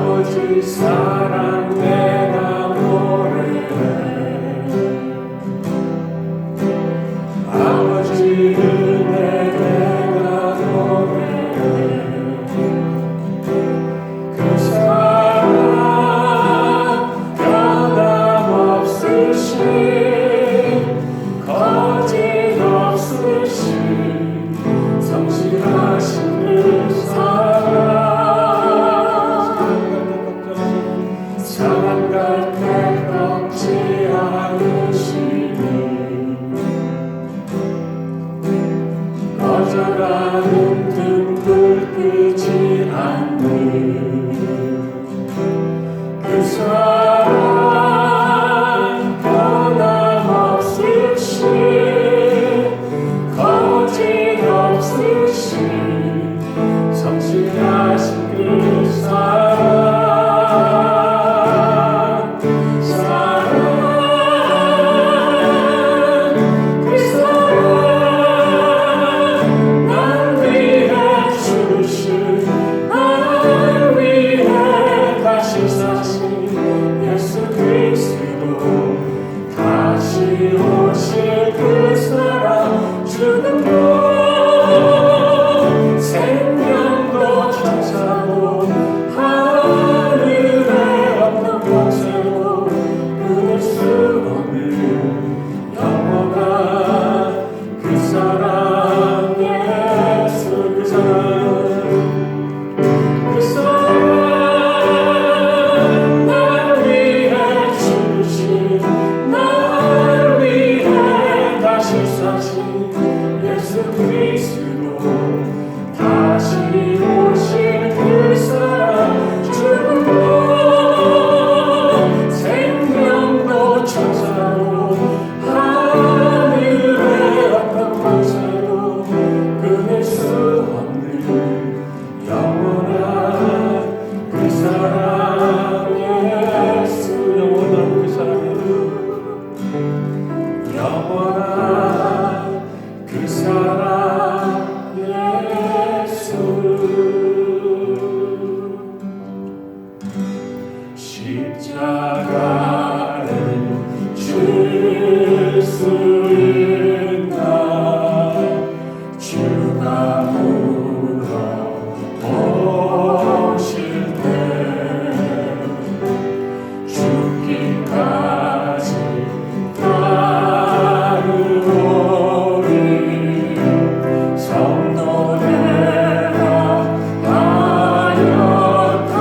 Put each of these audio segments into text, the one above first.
아버지 사랑 내가 노래해. 아버지 은혜 내가 노래해. 그 사랑 변함없으신 거짓 없으신 성실하신 그 사랑 사랑 갈때 꺾지 않으시니 거절하는 등불 끄지 않는 그 사랑 변함없으신 거짓 없으신 성실하신 그 사랑 그 사랑 날 위해 주신 날 위해 다시 사신 예수 그리스도 다시 오실 그 사랑 죽음도 생명도 천사도 하늘에 없는 권세도 끊을 수 없는 영원한 그 사랑 예수 그 사랑 그 사랑 날 위해 주신 날 위해 다시 사신 예수 그리스도 다시 오실 그 사랑 죽음도 생명도 천사도 하늘의 어떤 권세도 끊을 수 없는 영원한 그 사랑 예수 영원한 그 사랑 영원한 그 사랑 예수 십자가를 줄 수 있나 주가 물어보실 때 죽기까지 따르오리 성도되라 하였다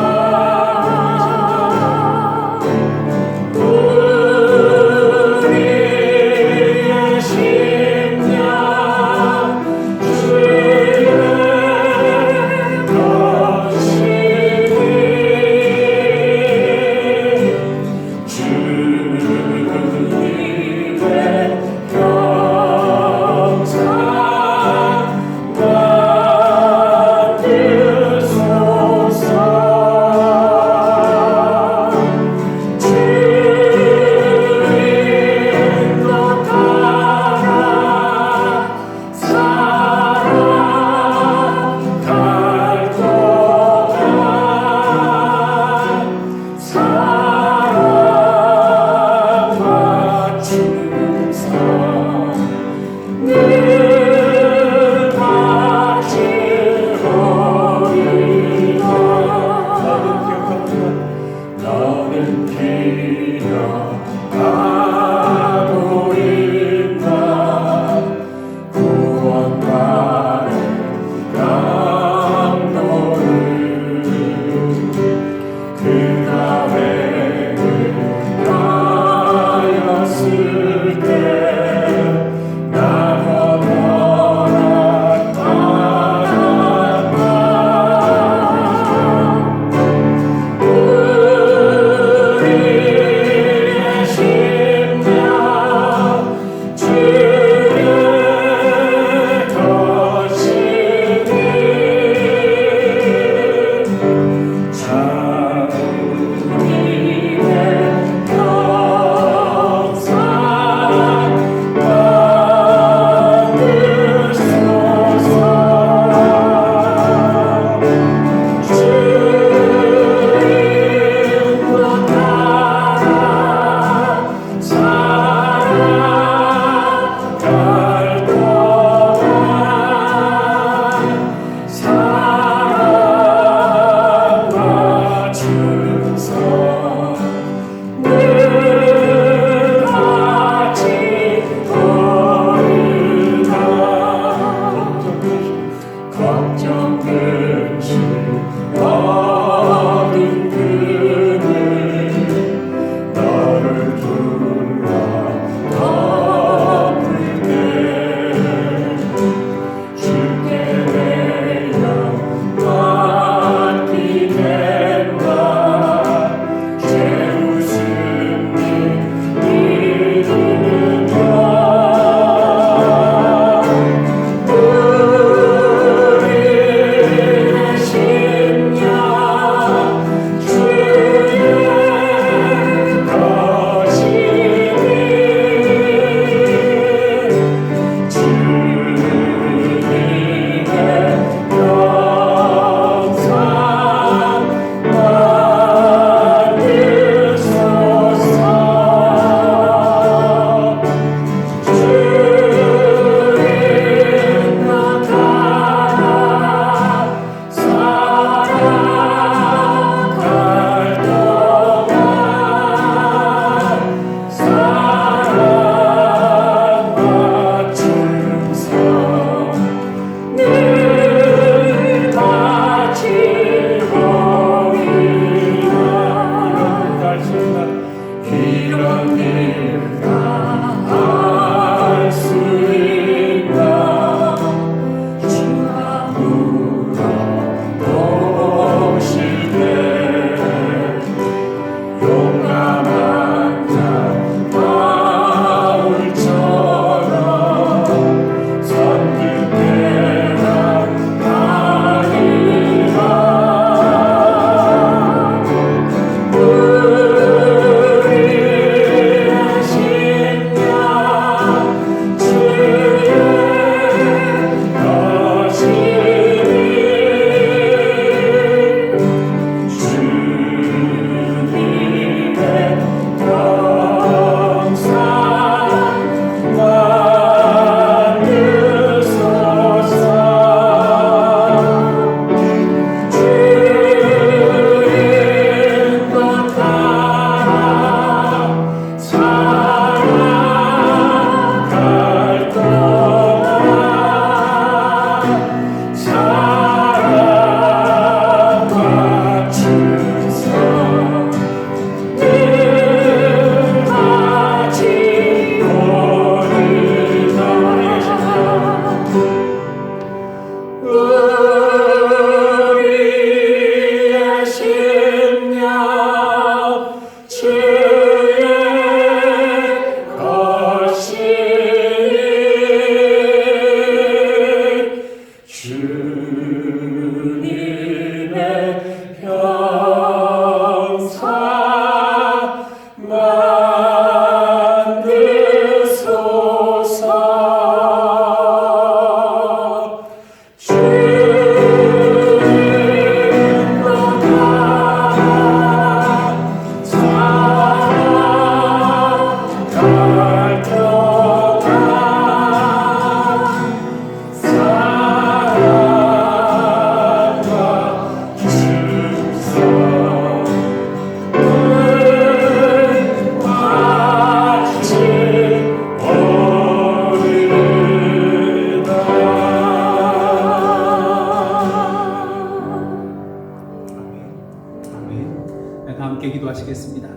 다 함께 기도하시겠습니다.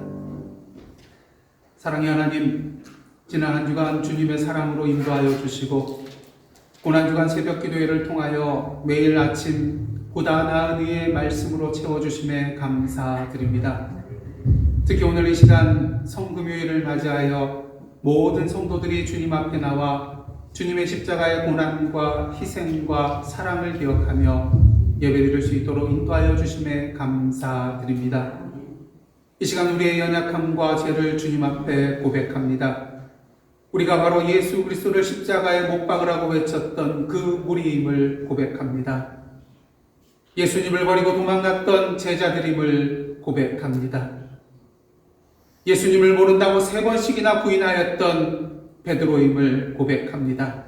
사랑의 하나님, 지난 한 주간 주님의 사랑으로 인도하여 주시고 고난 주간 새벽 기도회를 통하여 매일 아침 보다 나은 의의 말씀으로 채워주심에 감사드립니다. 특히 오늘 이 시간 성금요일을 맞이하여 모든 성도들이 주님 앞에 나와 주님의 십자가의 고난과 희생과 사랑을 기억하며 예배드릴 수 있도록 인도하여 주심에 감사드립니다. 이 시간 우리의 연약함과 죄를 주님 앞에 고백합니다. 우리가 바로 예수 그리스도를 십자가에 못 박으라고 외쳤던 그 무리임을 고백합니다. 예수님을 버리고 도망갔던 제자들임을 고백합니다. 예수님을 모른다고 3번씩이나 부인하였던 베드로임을 고백합니다.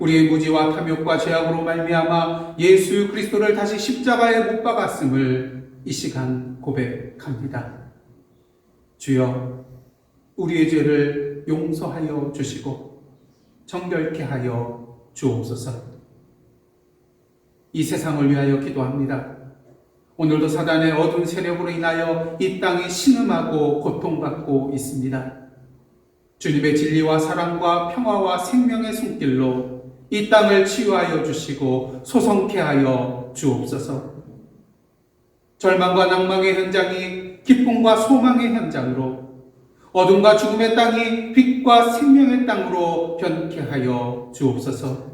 우리의 무지와 탐욕과 죄악으로 말미암아 예수 그리스도를 다시 십자가에 못 박았음을 이 시간 고백합니다. 주여, 우리의 죄를 용서하여 주시고 정결케 하여 주옵소서. 이 세상을 위하여 기도합니다. 오늘도 사단의 어두운 세력으로 인하여 이 땅이 신음하고 고통받고 있습니다. 주님의 진리와 사랑과 평화와 생명의 손길로 이 땅을 치유하여 주시고 소성케 하여 주옵소서. 절망과 낭망의 현장이 기쁨과 소망의 현장으로, 어둠과 죽음의 땅이 빛과 생명의 땅으로 변케 하여 주옵소서.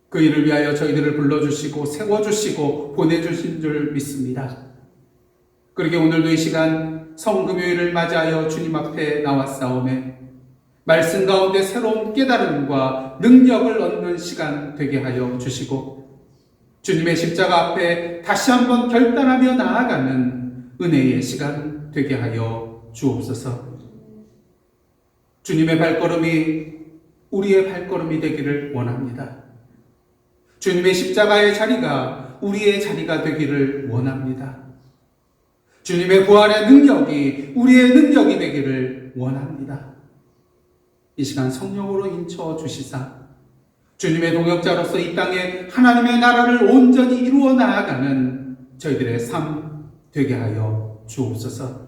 그 일을 위하여 저희들을 불러주시고 세워주시고 보내주신 줄 믿습니다. 그러게 오늘도 이 시간 성금요일을 맞이하여 주님 앞에 나왔사오매 말씀 가운데 새로운 깨달음과 능력을 얻는 시간 되게 하여 주시고 주님의 십자가 앞에 다시 한번 결단하며 나아가는 은혜의 시간 되게 하여 주옵소서. 주님의 발걸음이 우리의 발걸음이 되기를 원합니다. 주님의 십자가의 자리가 우리의 자리가 되기를 원합니다. 주님의 부활의 능력이 우리의 능력이 되기를 원합니다. 이 시간 성령으로 인쳐 주시사 주님의 동역자로서 이 땅에 하나님의 나라를 온전히 이루어 나아가는 저희들의 삶 되게 하여 주옵소서.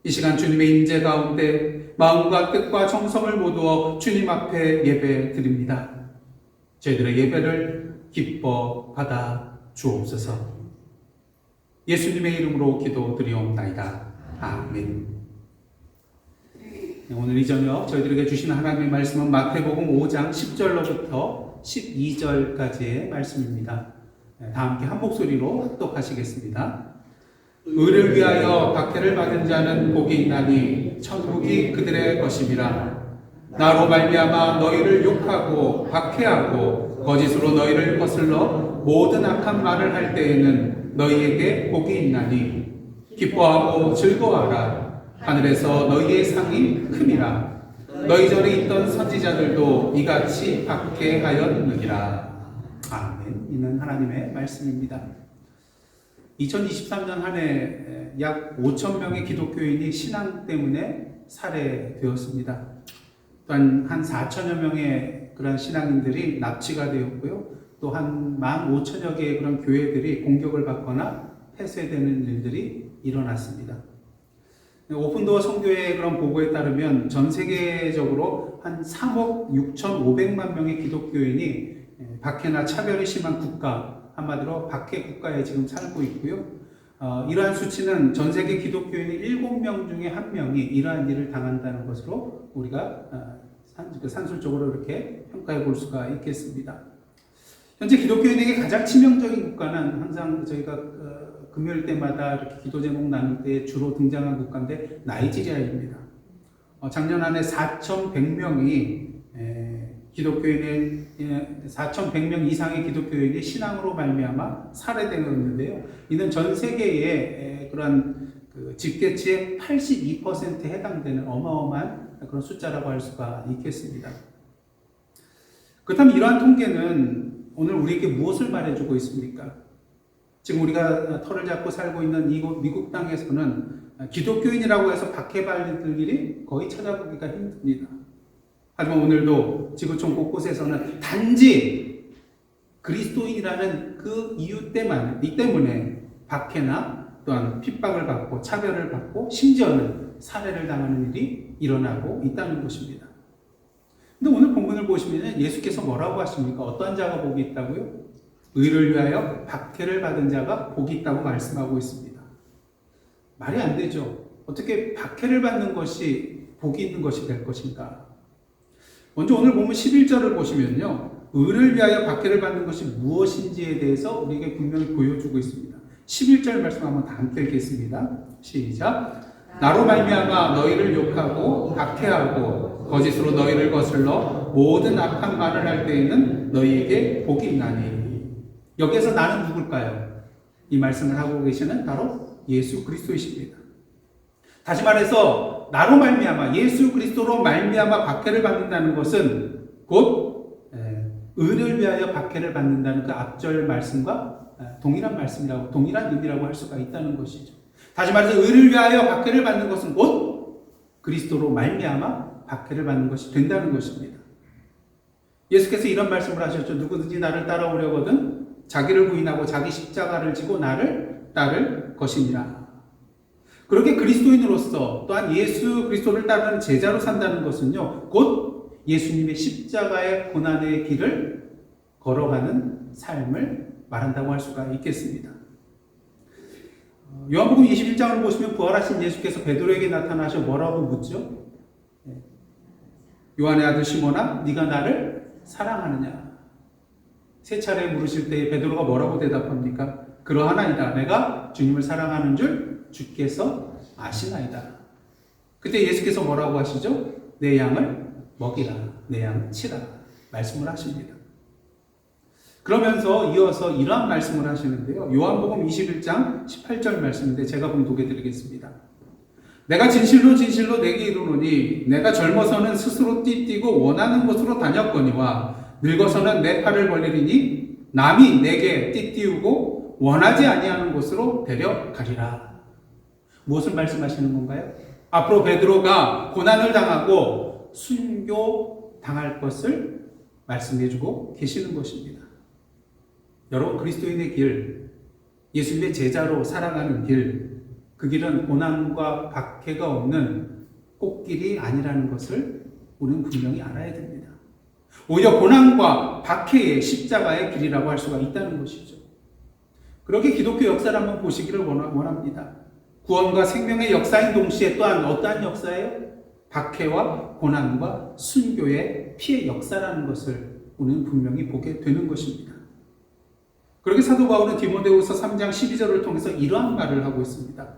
이 시간 주님의 임재 가운데 마음과 뜻과 정성을 모두어 주님 앞에 예배 드립니다. 저희들의 예배를 기뻐 받아 주옵소서. 예수님의 이름으로 기도드리옵나이다. 아멘. 오늘 이 저녁 저희들에게 주신 하나님의 말씀은 마태복음 5장 10절로부터 12절까지의 말씀입니다. 다 함께 한 목소리로 합독하시겠습니다. 의를 위하여 박해를 받은 자는 복이 있나니 천국이 그들의 것임이라. 나로 말미암아 너희를 욕하고 박해하고 거짓으로 너희를 거슬러 모든 악한 말을 할 때에는 너희에게 복이 있나니 기뻐하고 즐거워하라. 하늘에서 너희의 상이 큼이라. 너희 전에 있던 선지자들도 이같이 박해하였느니라. 아멘. 이는 하나님의 말씀입니다. 2023년 한 해 약 5,000명의 기독교인이 신앙 때문에 살해되었습니다. 또한 한 4천여 명의 그런 신앙인들이 납치가 되었고요. 또 한 15,000여 개의 그런 교회들이 공격을 받거나 폐쇄되는 일들이 일어났습니다. 오픈도어 선교회의 그런 보고에 따르면 전 세계적으로 한 3억 6,500만 명의 기독교인이 박해나 차별이 심한 국가, 한마디로 박해 국가에 지금 살고 있고요. 이러한 수치는 전 세계 기독교인의 7명 중에 1명이 이러한 일을 당한다는 것으로 우리가 산술적으로 이렇게 평가해 볼 수가 있겠습니다. 현재 기독교인에게 가장 치명적인 국가는 항상 저희가 금요일 때마다 이렇게 기도 제목 나눌 때 주로 등장한 국가인데 나이지리아입니다. 작년 한 해 4,100명이 기독교인의 4,100명 이상의 기독교인이 신앙으로 말미암아 살해되었는데요. 이는 전 세계의 그런 집계치의 82%에 해당되는 어마어마한 그런 숫자라고 할 수가 있겠습니다. 그렇다면 이러한 통계는 오늘 우리에게 무엇을 말해주고 있습니까? 지금 우리가 털을 잡고 살고 있는 이곳 미국 땅에서는 기독교인이라고 해서 박해받을 일이 거의 찾아보기가 힘듭니다. 하지만 오늘도 지구촌 곳곳에서는 단지 그리스도인이라는 그 이유 때문에 박해나 또한 핍박을 받고 차별을 받고 심지어는 살해를 당하는 일이 일어나고 있다는 것입니다. 근데 오늘 본문을 보시면 예수께서 뭐라고 하십니까? 어떠한 자가 복이 있다고요? 의를 위하여 박해를 받은 자가 복이 있다고 말씀하고 있습니다. 말이 안 되죠. 어떻게 박해를 받는 것이 복이 있는 것이 될 것인가? 먼저 오늘 보면 11절을 보시면요. 의를 위하여 박해를 받는 것이 무엇인지에 대해서 우리에게 분명히 보여주고 있습니다. 11절 말씀 한번 다 함께 읽겠습니다. 시작. 나로 말미암아 너희를 욕하고 박해하고 거짓으로 너희를 거슬러 모든 악한 말을 할 때에는 너희에게 복이 있나니. 여기에서 나는 누굴까요? 이 말씀을 하고 계시는 바로 예수 그리스도이십니다. 다시 말해서 나로 말미암아 예수 그리스도로 말미암아 박해를 받는다는 것은 곧 의를 위하여 박해를 받는다는 그 앞절 말씀과 동일한 말씀이라고, 동일한 의미라고 할 수가 있다는 것이죠. 다시 말해서 의를 위하여 박해를 받는 것은 곧 그리스도로 말미암아 박해를 받는 것이 된다는 것입니다. 예수께서 이런 말씀을 하셨죠. 누구든지 나를 따라오려거든 자기를 부인하고 자기 십자가를 지고 나를 따를 것이니라. 그렇게 그리스도인으로서 또한 예수 그리스도를 따르는 제자로 산다는 것은요, 곧 예수님의 십자가의 고난의 길을 걸어가는 삶을 말한다고 할 수가 있겠습니다. 요한복음 21장을 보시면 부활하신 예수께서 베드로에게 나타나셔 뭐라고 묻죠? 요한의 아들 시몬아, 네가 나를 사랑하느냐? 세 차례 물으실 때 베드로가 뭐라고 대답합니까? 그러하나이다. 내가 주님을 사랑하는 줄 주께서 아시나이다. 그때 예수께서 뭐라고 하시죠? 내 양을 먹이라, 내 양을 치라 말씀을 하십니다. 그러면서 이어서 이러한 말씀을 하시는데요. 요한복음 21장 18절 말씀인데 제가 봉독해 드리겠습니다. 내가 진실로 진실로 내게 이르노니 내가 젊어서는 스스로 띠뛰고 원하는 곳으로 다녔거니와 늙어서는 내 팔을 벌리리니 남이 내게 띠띠우고 원하지 아니하는 곳으로 데려가리라. 무엇을 말씀하시는 건가요? 앞으로 베드로가 고난을 당하고 순교당할 것을 말씀해주고 계시는 것입니다. 여러분, 그리스도인의 길, 예수님의 제자로 살아가는 길, 그 길은 고난과 박해가 없는 꽃길이 아니라는 것을 우리는 분명히 알아야 됩니다. 오히려 고난과 박해의 십자가의 길이라고 할 수가 있다는 것이죠. 그렇게 기독교 역사를 한번 보시기를 원합니다. 구원과 생명의 역사인 동시에 또한 어떠한 역사예요? 박해와 고난과 순교의 피의 역사라는 것을 우리는 분명히 보게 되는 것입니다. 그렇게 사도 바울은 디모데후서 3장 12절을 통해서 이러한 말을 하고 있습니다.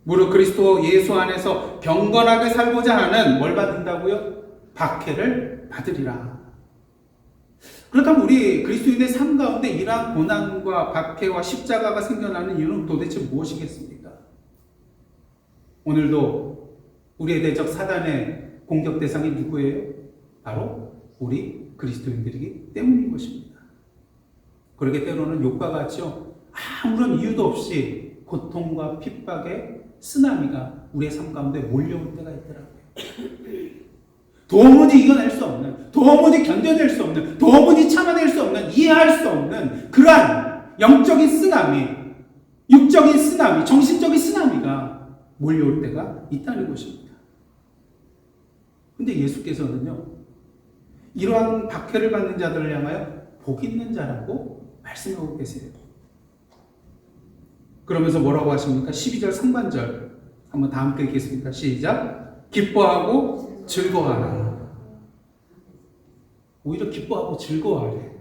무릇 그리스도 예수 안에서 경건하게 살고자 하는 뭘 받는다고요? 박해를 받으리라. 그렇다면 우리 그리스도인의 삶 가운데 이러한 고난과 박해와 십자가가 생겨나는 이유는 도대체 무엇이겠습니까? 오늘도 우리의 대적 사단의 공격 대상이 누구예요? 바로 우리 그리스도인들이기 때문인 것입니다. 그렇게 때로는 욕과 같이요, 아무런 이유도 없이 고통과 핍박의 쓰나미가 우리의 삶 가운데 몰려올 때가 있더라고요. 도무지 이겨낼 수 없는, 도무지 견뎌낼 수 없는, 도무지 참아낼 수 없는, 이해할 수 없는 그러한 영적인 쓰나미, 육적인 쓰나미, 정신적인 쓰나미가 몰려올 때가 있다는 것입니다. 근데 예수께서는요, 이러한 박해를 받는 자들을 향하여 복 있는 자라고 말씀하고 계세요. 그러면서 뭐라고 하십니까? 12절 상반절 한번 다 함께 읽겠습니다. 시작. 기뻐하고 즐거워하라. 오히려 기뻐하고 즐거워하래.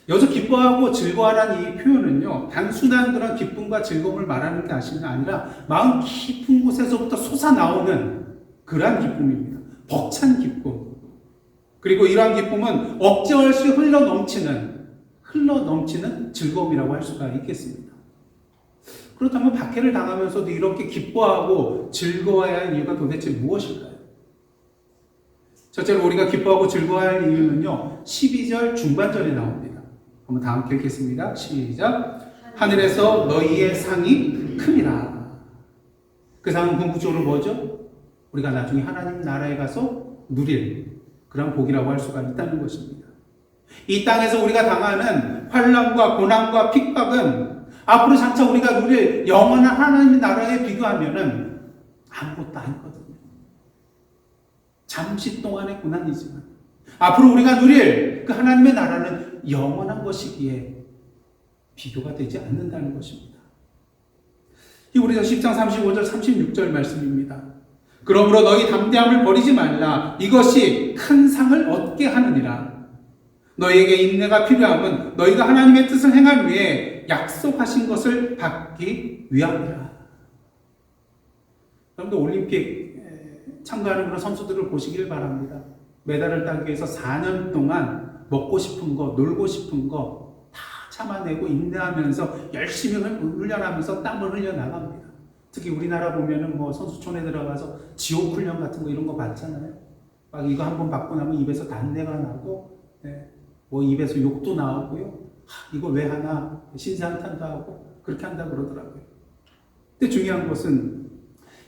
여기서 기뻐하고 즐거워하라는 이 표현은요, 단순한 그런 기쁨과 즐거움을 말하는 게 아니라 마음 깊은 곳에서부터 솟아나오는 그러한 기쁨입니다. 벅찬 기쁨. 그리고 이러한 기쁨은 억제 없이 흘러 넘치는 즐거움이라고 할 수가 있겠습니다. 그렇다면 박해를 당하면서도 이렇게 기뻐하고 즐거워해야 할 이유가 도대체 무엇일까요? 첫째로 우리가 기뻐하고 즐거워할 이유는요, 12절 중반절에 나옵니다. 한번 다 함께 읽겠습니다. 시작. 하늘에서 너희의 상이 큼이라. 그 상은 궁극적으로 뭐죠? 우리가 나중에 하나님 나라에 가서 누릴 그런 복이라고 할 수가 있다는 것입니다. 이 땅에서 우리가 당하는 환난과 고난과 핍박은 앞으로 장차 우리가 누릴 영원한 하나님의 나라에 비교하면은 아무것도 아니거든요. 잠시 동안의 고난이지만 앞으로 우리가 누릴 그 하나님의 나라는 영원한 것이기에 비교가 되지 않는다는 것입니다. 이 우리가 10장 35절 36절 말씀입니다. 그러므로 너희 담대함을 버리지 말라. 이것이 큰 상을 얻게 하느니라. 너희에게 인내가 필요함은 너희가 하나님의 뜻을 행한 후에 약속하신 것을 받기 위함이라. 여러분들 올림픽 참가하는 그런 선수들을 보시길 바랍니다. 메달을 따기 위해서 4년 동안 먹고 싶은 거, 놀고 싶은 거 다 참아내고 인내하면서 열심히 훈련하면서 땀을 흘려 나갑니다. 특히 우리나라 보면은 뭐 선수촌에 들어가서 지옥 훈련 같은 거 이런 거 봤잖아요. 막 이거 한번 받고 나면 입에서 단내가 나고, 뭐 입에서 욕도 나오고요. 이거 왜 하나 신세한탄도 하고 그렇게 한다 그러더라고요. 근데 중요한 것은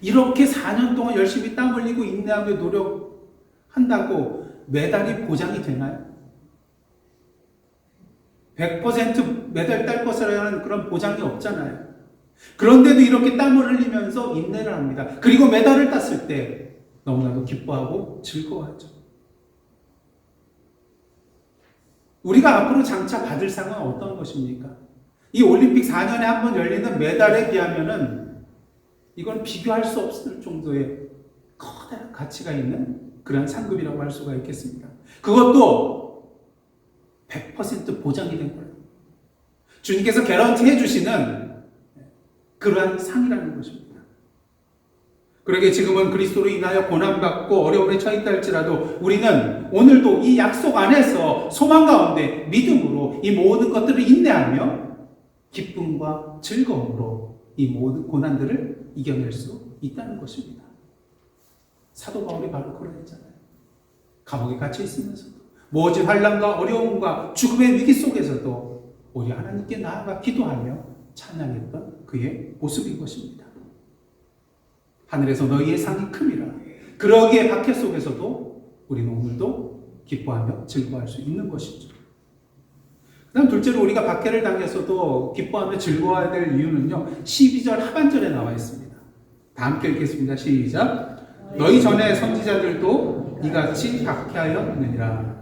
이렇게 4년 동안 열심히 땀 흘리고 인내하며 노력한다고 메달이 보장이 되나요? 100% 메달 딸 것이라는 그런 보장이 없잖아요. 그런데도 이렇게 땀을 흘리면서 인내를 합니다. 그리고 메달을 땄을 때 너무나도 기뻐하고 즐거워하죠. 우리가 앞으로 장차 받을 상은 어떤 것입니까? 이 올림픽 4년에 한 번 열리는 메달에 비하면은 이건 비교할 수 없을 정도의 커다란 가치가 있는 그런 상금이라고 할 수가 있겠습니다. 그것도 100% 보장이 된 거예요. 주님께서 개런티 해주시는 그러한 상이라는 것입니다. 그러게 지금은 그리스도로 인하여 고난받고 어려움에 처했다 할지라도 우리는 오늘도 이 약속 안에서 소망 가운데 믿음으로 이 모든 것들을 인내하며 기쁨과 즐거움으로 이 모든 고난들을 이겨낼 수 있다는 것입니다. 사도 바울이 바로 그러했잖아요. 감옥에 갇혀 있으면서도 모진 환난과 어려움과 죽음의 위기 속에서도 우리 하나님께 나아가 기도하며 찬양했던 그의 모습인 것입니다. 하늘에서 너희의 상이 큼이라. 그러기에 박해 속에서도 우리는 오늘도 기뻐하며 즐거워할 수 있는 것이죠. 그 다음 둘째로 우리가 박해를 당해서도 기뻐하며 즐거워해야 될 이유는요. 12절 하반절에 나와 있습니다. 다 함께 읽겠습니다. 시작. 너희 전에 선지자들도 이같이 박해하였느니라.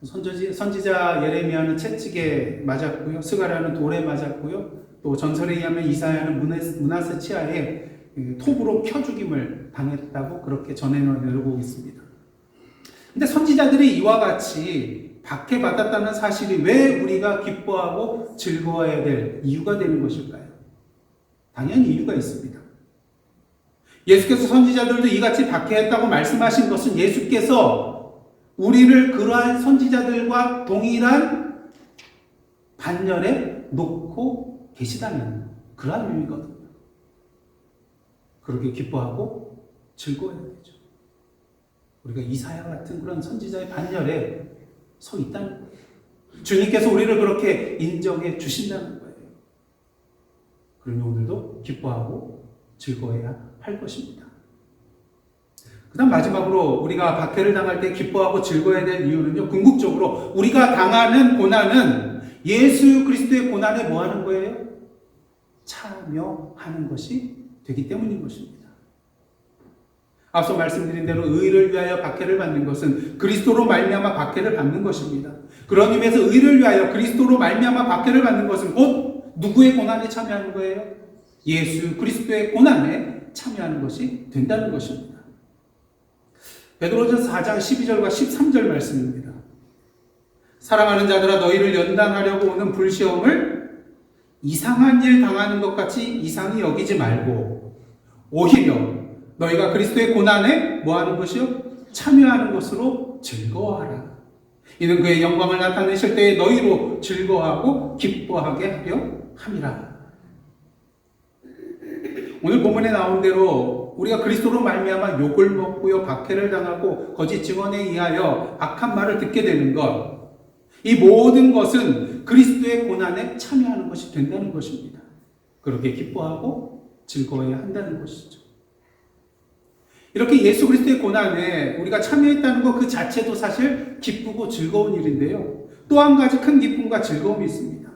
선지자 예레미야는 채찍에 맞았고요. 스가랴는 돌에 맞았고요. 또 전설에 의하면 이사야는 므낫세 치하에 톱으로 켜 죽임을 당했다고 그렇게 전해내고 있습니다. 근데 선지자들이 이와 같이 박해받았다는 사실이 왜 우리가 기뻐하고 즐거워해야 될 이유가 되는 것일까요? 당연히 이유가 있습니다. 예수께서 선지자들도 이같이 박해했다고 말씀하신 것은 예수께서 우리를 그러한 선지자들과 동일한 반열에 놓고 계시다는 그러한 의미거든요. 그렇게 기뻐하고 즐거워해야 되죠. 우리가 이사야 같은 그런 선지자의 반열에 서 있다는 거예요. 주님께서 우리를 그렇게 인정해 주신다는 거예요. 그러니 오늘도 기뻐하고 즐거워해야 할 것입니다. 그 다음 마지막으로 우리가 박해를 당할 때 기뻐하고 즐거워해야 될 이유는요. 궁극적으로 우리가 당하는 고난은 예수 그리스도의 고난에 뭐 하는 거예요? 참여하는 것이 되기 때문인 것입니다. 앞서 말씀드린 대로 의를 위하여 박해를 받는 것은 그리스도로 말미암아 박해를 받는 것입니다. 그런 의미에서 의를 위하여 그리스도로 말미암아 박해를 받는 것은 곧 누구의 고난에 참여하는 거예요? 예수 그리스도의 고난에 참여하는 것이 된다는 것입니다. 베드로전서 4장 12절과 13절 말씀입니다. 사랑하는 자들아 너희를 연단하려고 오는 불시험을 이상한 일 당하는 것 같이 이상히 여기지 말고 오히려 너희가 그리스도의 고난에 뭐하는 것이요? 참여하는 것으로 즐거워하라. 이는 그의 영광을 나타내실 때에 너희로 즐거워하고 기뻐하게 하려 함이라. 오늘 본문에 나온 대로 우리가 그리스도로 말미암아 욕을 먹고요, 박해를 당하고 거짓 증언에 의하여 악한 말을 듣게 되는 것, 이 모든 것은 그리스도의 고난에 참여하는 것이 된다는 것입니다. 그렇게 기뻐하고 즐거워해야 한다는 것이죠. 이렇게 예수 그리스도의 고난에 우리가 참여했다는 것 그 자체도 사실 기쁘고 즐거운 일인데요. 또 한 가지 큰 기쁨과 즐거움이 있습니다.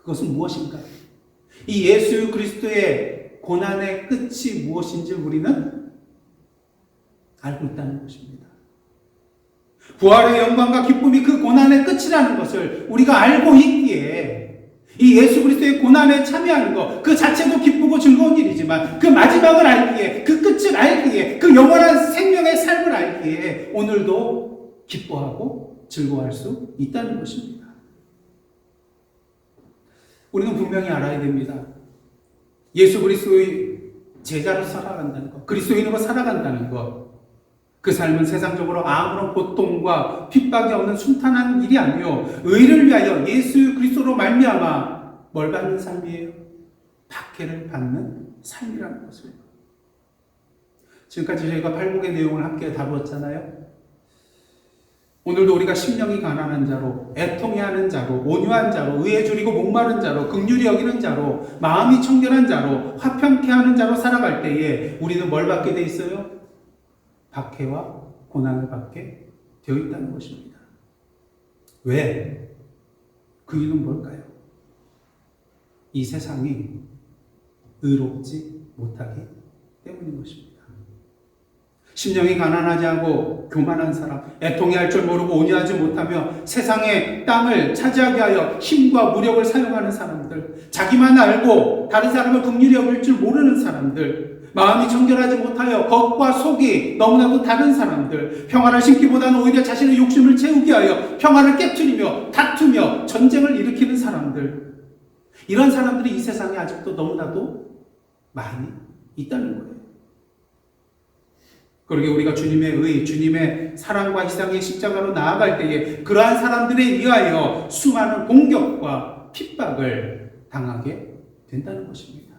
그것은 무엇인가? 이 예수 그리스도의 고난의 끝이 무엇인지 우리는 알고 있다는 것입니다. 부활의 영광과 기쁨이 그 고난의 끝이라는 것을 우리가 알고 있기에 이 예수 그리스도의 고난에 참여하는 것, 그 자체도 기쁘고 즐거운 일이지만 그 마지막을 알기에, 그 끝을 알기에, 그 영원한 생명의 삶을 알기에 오늘도 기뻐하고 즐거워할 수 있다는 것입니다. 우리는 분명히 알아야 됩니다. 예수 그리스도의 제자로 살아간다는 것, 그리스도인으로 살아간다는 것, 그 삶은 세상적으로 아무런 고통과 핍박이 없는 순탄한 일이 아니요 의를 위하여 예수 그리스도로 말미암아 뭘 받는 삶이에요? 박해를 받는 삶이라는 것을. 지금까지 저희가 팔복의 내용을 함께 다루었잖아요. 오늘도 우리가 심령이 가난한 자로, 애통해하는 자로, 온유한 자로, 의에 줄이고 목마른 자로, 긍휼히 여기는 자로, 마음이 청결한 자로, 화평케 하는 자로 살아갈 때에 우리는 뭘 받게 돼 있어요? 박해와 고난을 받게 되어 있다는 것입니다. 왜? 그 이유는 뭘까요? 이 세상이 의롭지 못하기 때문인 것입니다. 심령이 가난하지 않고 교만한 사람, 애통해할 줄 모르고 온유하지 못하며 세상의 땅을 차지하게 하여 힘과 무력을 사용하는 사람들, 자기만 알고 다른 사람을 긍휼히 여길 줄 모르는 사람들, 마음이 청결하지 못하여 겉과 속이 너무나도 다른 사람들, 평화를 심기보다는 오히려 자신의 욕심을 채우게 하여 평화를 깨트리며 다투며 전쟁을 일으키는 사람들, 이런 사람들이 이 세상에 아직도 너무나도 많이 있다는 거예요. 그러게 우리가 주님의 의, 주님의 사랑과 희생의 십자가로 나아갈 때에 그러한 사람들에 의하여 수많은 공격과 핍박을 당하게 된다는 것입니다.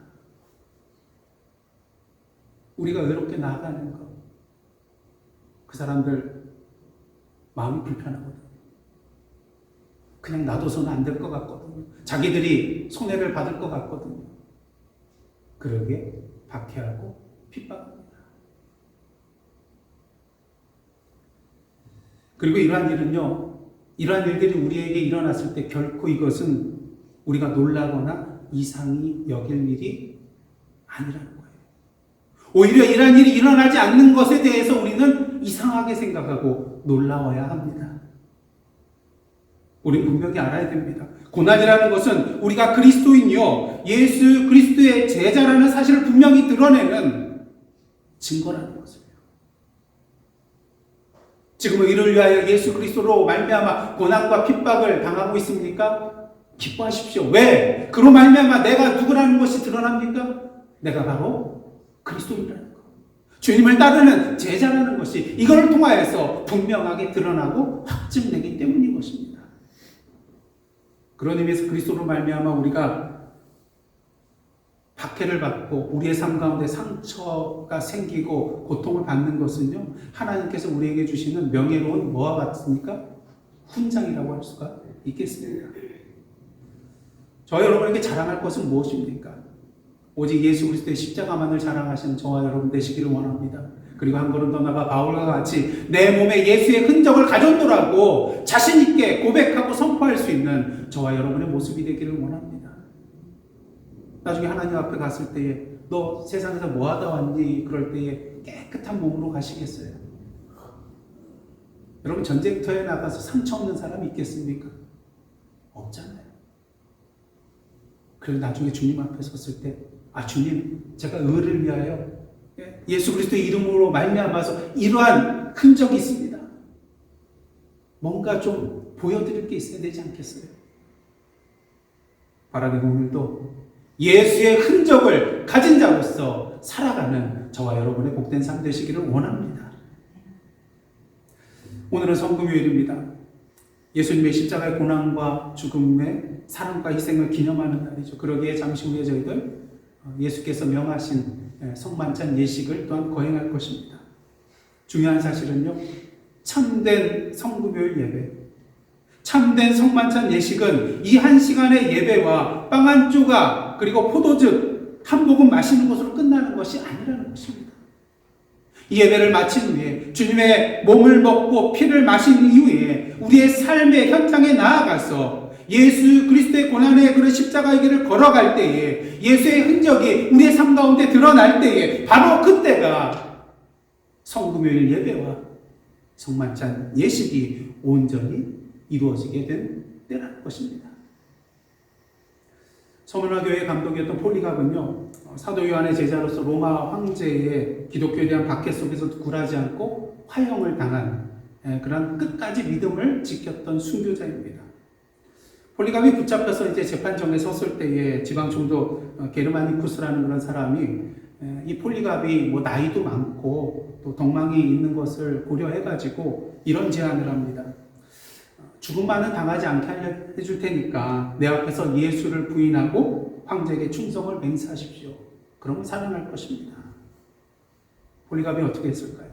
우리가 의롭게 나아가는 것, 그 사람들 마음이 불편하거든요. 그냥 놔둬서는 안 될 것 같거든요. 자기들이 손해를 받을 것 같거든요. 그러게 박해하고 핍박합니다. 그리고 이러한 일은요, 이러한 일들이 우리에게 일어났을 때 결코 이것은 우리가 놀라거나 이상히 여길 일이 아니라는 거예요. 오히려 이러한 일이 일어나지 않는 것에 대해서 우리는 이상하게 생각하고 놀라워야 합니다. 우리는 분명히 알아야 됩니다. 고난이라는 것은 우리가 그리스도인이요, 예수 그리스도의 제자라는 사실을 분명히 드러내는 증거라는 것이에요. 지금 의를 위하여 예수 그리스도로 말미암아 고난과 핍박을 당하고 있습니까? 기뻐하십시오. 왜? 그로 말미암아 내가 누구라는 것이 드러납니까? 내가 바로 그리스도인이라는 것, 주님을 따르는 제자라는 것이 이걸 통하여서 분명하게 드러나고 확증되기 때문인 것입니다. 그런 의미에서 그리스도로 말미암아 우리가 박해를 받고 우리의 삶 가운데 상처가 생기고 고통을 받는 것은요, 하나님께서 우리에게 주시는 명예로운 뭐와 같습니까? 훈장이라고 할 수가 있겠습니다. 저와 여러분에게 자랑할 것은 무엇입니까? 오직 예수 그리스도의 십자가만을 자랑하시는 저와 여러분 되시기를 원합니다. 그리고 한 걸음 더 나아가 바울과 같이 내 몸에 예수의 흔적을 가졌노라고 자신 있게 고백하고 선포할 수 있는 저와 여러분의 모습이 되기를 원합니다. 나중에 하나님 앞에 갔을 때에 너 세상에서 뭐 하다 왔니? 그럴 때에 깨끗한 몸으로 가시겠어요? 여러분, 전쟁터에 나가서 상처 없는 사람이 있겠습니까? 없잖아요. 그리고 나중에 주님 앞에 섰을 때, 아, 주님, 제가 의를 위하여 예수 그리스도의 이름으로 말미암아서 이러한 흔적이 있습니다. 뭔가 좀 보여드릴 게 있어야 되지 않겠어요? 바라는 오늘도 예수의 흔적을 가진 자로서 살아가는 저와 여러분의 복된 삶 되시기를 원합니다. 오늘은 성금요일입니다. 예수님의 십자가의 고난과 죽음의 사랑과 희생을 기념하는 날이죠. 그러기에 잠시 후에 저희들 예수께서 명하신 성만찬 예식을 또한 거행할 것입니다. 중요한 사실은요, 참된 성금요일 예배, 참된 성만찬 예식은 이 한 시간의 예배와 빵 한 조각 그리고 포도즙 한 모금 마시는 것으로 끝나는 것이 아니라는 것입니다. 이 예배를 마친 후에 주님의 몸을 먹고 피를 마신 이후에 우리의 삶의 현장에 나아가서 예수 그리스도의 고난의 그런 십자가의 길을 걸어갈 때에 예수의 흔적이 우리의 삶 가운데 드러날 때에 바로 그때가 성금요일 예배와 성만찬 예식이 온전히 이루어지게 된 때라는 것입니다. 서문화교회 감독이었던 폴리갑은요, 사도 요한의 제자로서 로마 황제의 기독교에 대한 박해 속에서도 굴하지 않고 화형을 당한 그런 끝까지 믿음을 지켰던 순교자입니다. 폴리갑이 붙잡혀서 이제 재판정에 섰을 때에 지방 총독 게르마니쿠스라는 그런 사람이 이 폴리갑이 뭐 나이도 많고 또 덕망이 있는 것을 고려해가지고 이런 제안을 합니다. 죽음만은 당하지 않게 해줄 테니까 내 앞에서 예수를 부인하고 황제에게 충성을 맹세하십시오. 그러면 살아날 것입니다. 폴리갑이 어떻게 했을까요?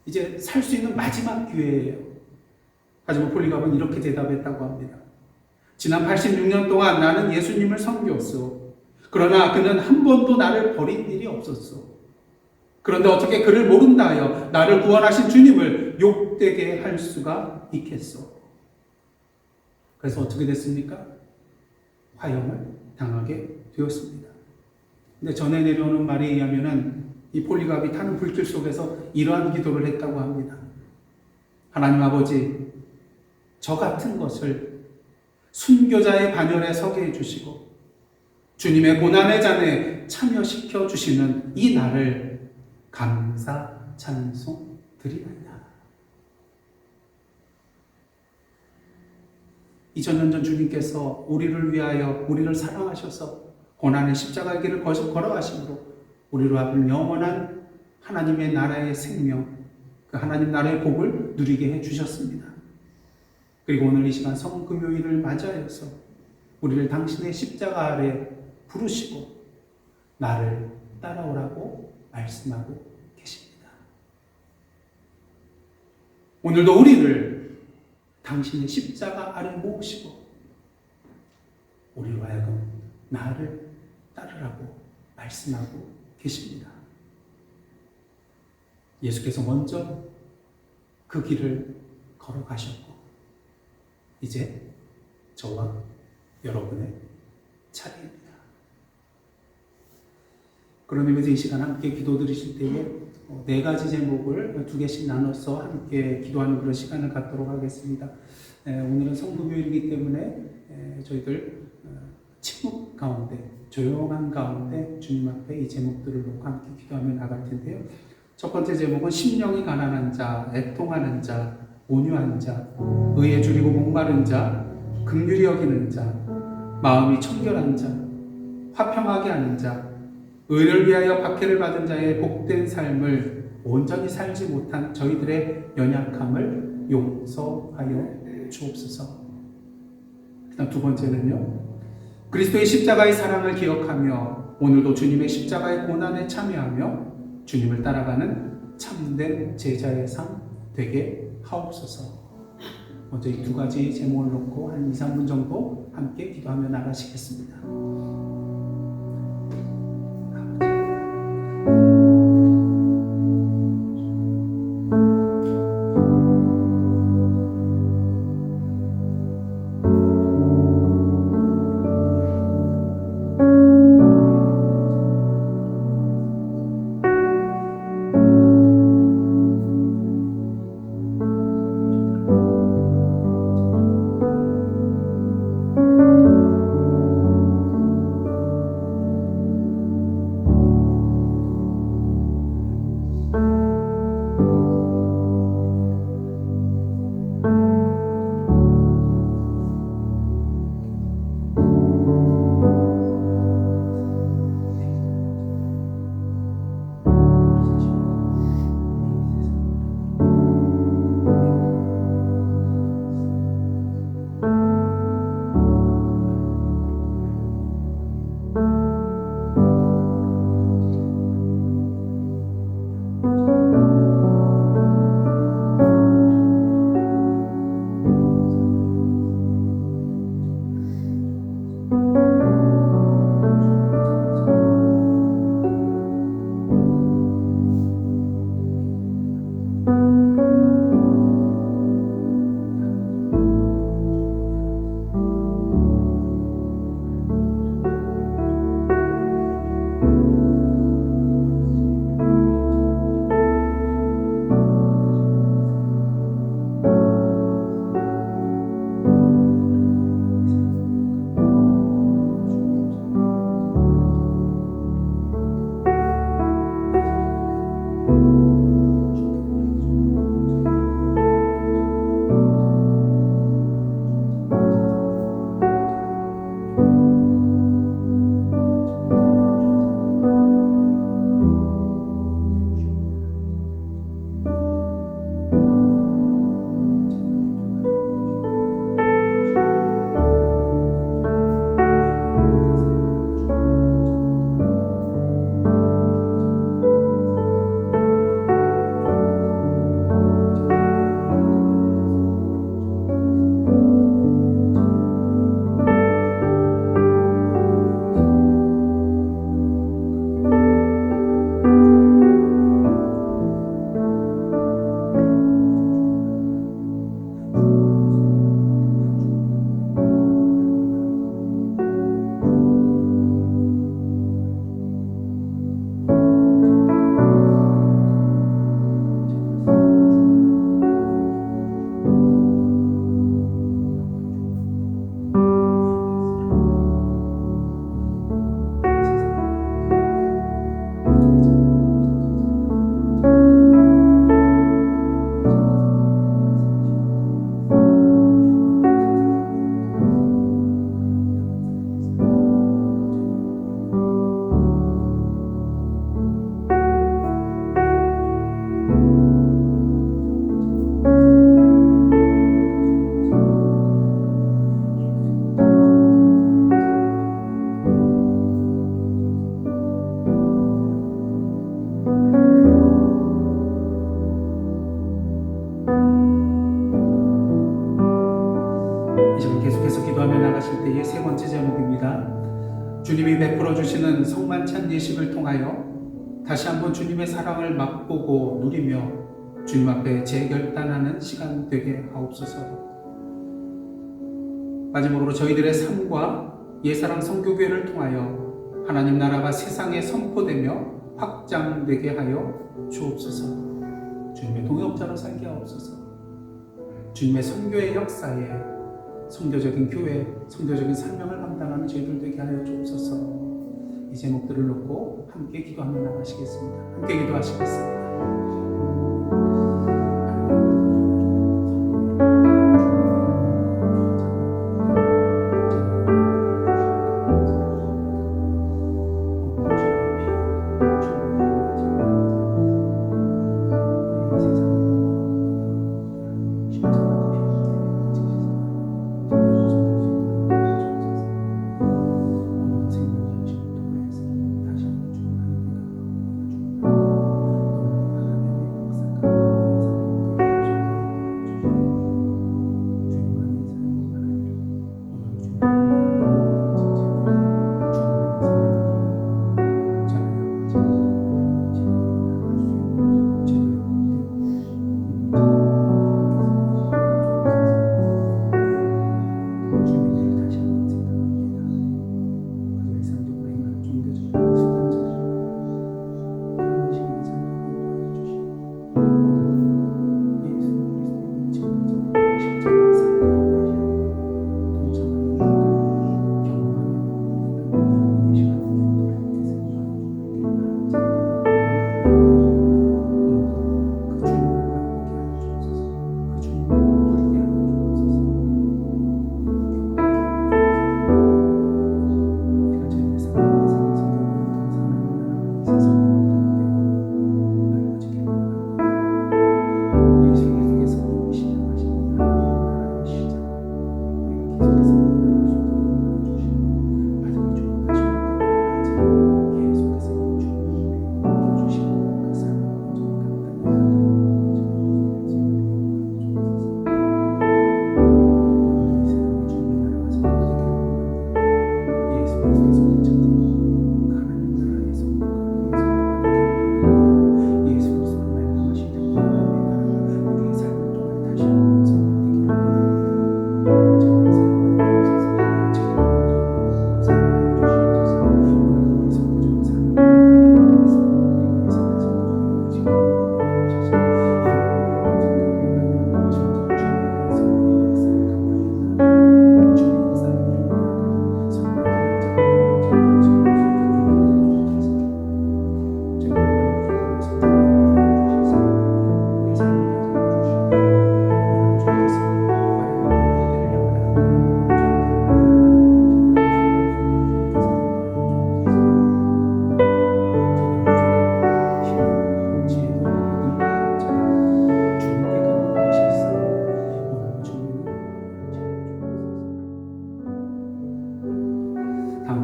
이제 살 수 있는 마지막 기회예요. 하지만 폴리갑은 이렇게 대답했다고 합니다. 지난 86년 동안 나는 예수님을 섬겼소. 그러나 그는 한 번도 나를 버린 일이 없었소. 그런데 어떻게 그를 모른다 하여 나를 구원하신 주님을 욕되게 할 수가 있겠소. 그래서 어떻게 됐습니까? 화형을 당하게 되었습니다. 근데 전해 내려오는 말에 의하면은 이 폴리갑이 타는 불길 속에서 이러한 기도를 했다고 합니다. 하나님 아버지, 저 같은 것을 순교자의 반열에 서게 해주시고 주님의 고난의 잔에 참여시켜 주시는 이 날을 감사 찬송 드리나이다. 2000년 전 주님께서 우리를 위하여 우리를 사랑하셔서 고난의 십자가의 길을 걸어가심으로 우리로 하여금 영원한 하나님의 나라의 생명, 그 하나님 나라의 복을 누리게 해주셨습니다. 그리고 오늘 이 시간 성금요일을 맞이하여서 우리를 당신의 십자가 아래 부르시고 나를 따라오라고 말씀하고 계십니다. 오늘도 우리를 당신의 십자가 아래 모으시고 우리로 하여금 나를 따르라고 말씀하고 계십니다. 예수께서 먼저 그 길을 걸어가셨고 이제 저와 여러분의 차례입니다. 그런 의미에서 이 시간 함께 기도 드리실 때에 네 가지 제목을 두 개씩 나눠서 함께 기도하는 그런 시간을 갖도록 하겠습니다. 오늘은 성금요일이기 때문에 저희들 침묵 가운데, 조용한 가운데 주님 앞에 이 제목들을 놓고 함께 기도하며 나갈 텐데요. 첫 번째 제목은 심령이 가난한 자, 애통하는 자, 온유한 자, 의에 줄이고 목마른 자, 긍휼히 여기는 자, 마음이 청결한 자, 화평하게 하는 자, 의를 위하여 박해를 받은 자의 복된 삶을 온전히 살지 못한 저희들의 연약함을 용서하여 주옵소서. 그다음 두 번째는요, 그리스도의 십자가의 사랑을 기억하며 오늘도 주님의 십자가의 고난에 참여하며 주님을 따라가는 참된 제자의 삶 되게 하옵소서. 먼저 이 두 가지 제목을 놓고 한 2, 3분 정도 함께 기도하며 나가시겠습니다. 주님이 베풀어 주시는 성만찬 예식을 통하여 다시 한번 주님의 사랑을 맛보고 누리며 주님 앞에 재결단하는 시간 되게 하옵소서. 마지막으로 저희들의 삶과 예사랑 선교교회를 통하여 하나님 나라가 세상에 선포되며 확장되게 하여 주옵소서. 주님의 동역자로 살게 하옵소서. 주님의 선교의 역사에 선교적인 교회, 선교적인 사명을 감당하는 저희들 되게 하여 주옵소서. 이 제목들을 놓고 함께 기도하며 나가시겠습니다. 함께 기도하시겠습니다.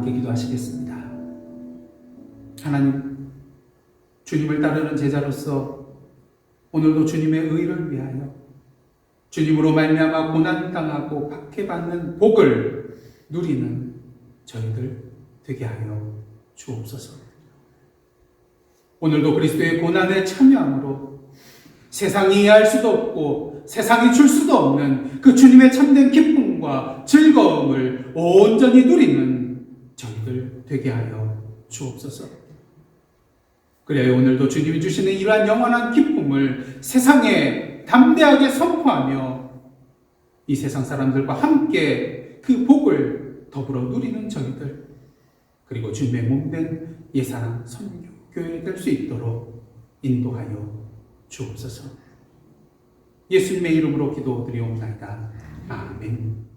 함께 기도하시겠습니다. 하나님, 주님을 따르는 제자로서 오늘도 주님의 의를 위하여 주님으로 말미암아 고난당하고 박해받는 복을 누리는 저희들 되게 하여 주옵소서. 오늘도 그리스도의 고난에 참여함으로 세상이 이해할 수도 없고 세상이 줄 수도 없는 그 주님의 참된 기쁨과 즐거움을 온전히 누리는 저희들 되게 하여 주옵소서. 그래야 오늘도 주님이 주시는 이러한 영원한 기쁨을 세상에 담대하게 선포하며 이 세상 사람들과 함께 그 복을 더불어 누리는 저희들, 그리고 주님의 몸된 예사랑 선교교회 될 수 있도록 인도하여 주옵소서. 예수님의 이름으로 기도드리옵나이다. 아멘.